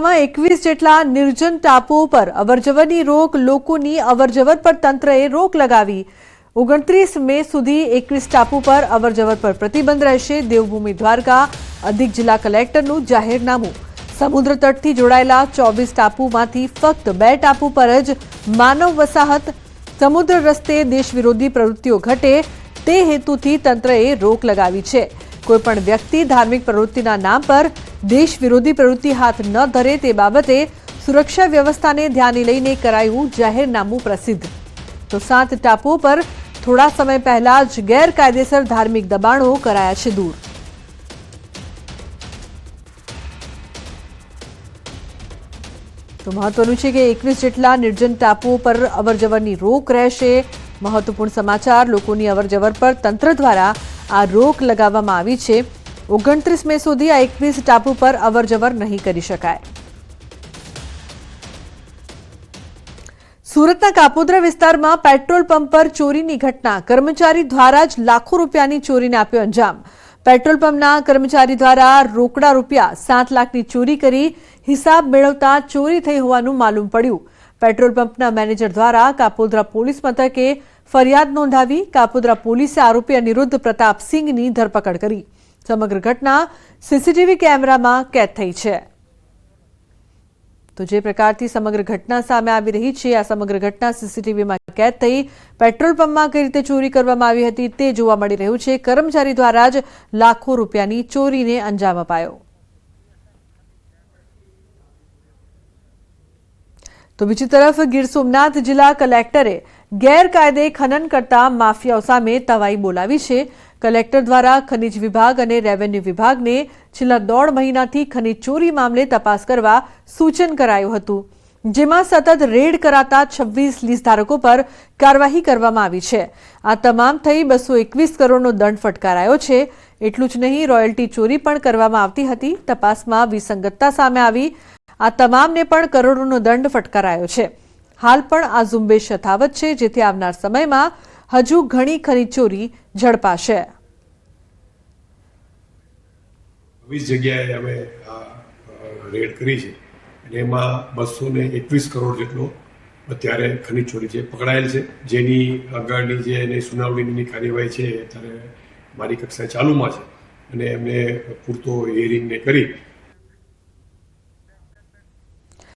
જિલ્લામાં 21 જેટલા નિર્જન ટાપુઓ પર અવરજવરની રોક, લોકોની અવરજવર પર તંત્રએ રોક લગાવી। 29 મે સુધી 21 ટાપુ પર અવરજવર પર પ્રતિબંધ રહેશે। દેવભૂમિ દ્વારકા અધિક જિલ્લા કલેક્ટરનું જાહેરનામું। સમુદ્ર તટથી જોડાયેલા 24 ટાપુમાંથી ફક્ત 2 ટાપુ પર જ માનવ વસાહત। સમુદ્ર રસ્તે દેશ વિરોધી પ્રવૃત્તિઓ ઘટે તે હેતુથી તંત્રએ રોક લગાવી છે। કોઈપણ વ્યક્તિ ધાર્મિક પ્રવૃત્તિના નામ પર દેશ વિરોધી પ્રવૃત્તિ હાથ ન ધરે તે બાબતે સુરક્ષા વ્યવસ્થાને ધ્યાને લઈને કરાયું જાહેરનામું પ્રસિદ્ધ। તો 7 ટાપુઓ પર થોડા સમય પહેલા જ ગેરકાયદેસર ધાર્મિક દબાણો કરાયા છે દૂર। તો મહત્વનું છે કે 21 જેટલા નિર્જન ટાપુઓ પર અવરજવરની રોક રહેશે। મહત્વપૂર્ણ સમાચાર, લોકોની અવરજવર પર તંત્ર દ્વારા આ રોક લગાવવામાં આવી છે। 29 મે સુધી આ 21 ટાપુ પર અવરજવર નહીં કરી શકાય। સુરતના કાપોદ્રા વિસ્તારમાં પેટ્રોલ પંપ પર ચોરીની ઘટના। કર્મચારી દ્વારા જ લાખો રૂપિયાની ચોરીને આપ્યો અંજામ। પેટ્રોલ પંપના કર્મચારી દ્વારા રોકડા રૂપિયા 7 લાખની ચોરી કરી હિસાબ મેળવતા ચોરી થઈ હોવાનું માલુમ પડ્યું। પેટ્રોલ પંપના મેનેજર દ્વારા કાપોદ્રા પોલીસ મથકે ફરિયાદ નોંધાવી। કાપોદ્રા પોલીસે આરોપી અનિરુદ્ધ પ્રતાપસિંહની ધરપકડ કરી। સમગ્ર ઘટના સીસીટીવી કેમેરામાં કેદ થઈ છે। તો જે પ્રકારથી સમગ્ર ઘટના સામે આવી રહી છે, આ સમગ્ર ઘટના સીસીટીવીમાં કેદ થઈ પેટ્રોલ પંપમાં કઈ રીતે ચોરી કરવામાં આવી હતી તે જોવા મળી રહ્યું છે। કર્મચારી દ્વારા જ લાખો રૂપિયાની ચોરીને અંજામ અપાયો। તો બીજી તરફ ગીર સોમનાથ જિલ્લા કલેક્ટરે ગેરકાયદે ખનન કરતા માફિયાઓ સામે તવાઈ બોલાવી છે। કલેક્ટર દ્વારા ખનીજ વિભાગ અને રેવન્યુ વિભાગને છેલ્લા 1.5 મહિનાથી ખનીજ ચોરી મામલે તપાસ કરવા સૂચન કરાયું હતું, જેમાં સતત રેડ કરાતા 26 લીઝ ધારકો પર કાર્યવાહી કરવામાં આવી છે। આ તમામ થઈ 221 કરોડનો દંડ ફટકારાયો છે। એટલું જ નહીં, રોયલ્ટી ચોરી પણ કરવામાં આવતી હતી। તપાસમાં વિસંગતતા સામે આવી। આ તમામને પણ કરોડોનો દંડ ફટકારાયો છે। હાલ પણ આ ઝુંબેશ યથાવત છે, જેથી આવનાર સમયમાં હજુ ઘણી ખનીજ ચોરી ઝડપાશે। 20 જગ્યાએ અમે રેડ કરી છે અને એમાં 221 કરોડ જેટલો અત્યારે ખનીજ ચોરી છે પકડાયેલ છે, જેની આગળની જે એની સુનાવણીની કાર્યવાહી છે અત્યારે મારી કક્ષાએ ચાલુમાં છે અને એમને પૂરતો હિયરિંગને કરી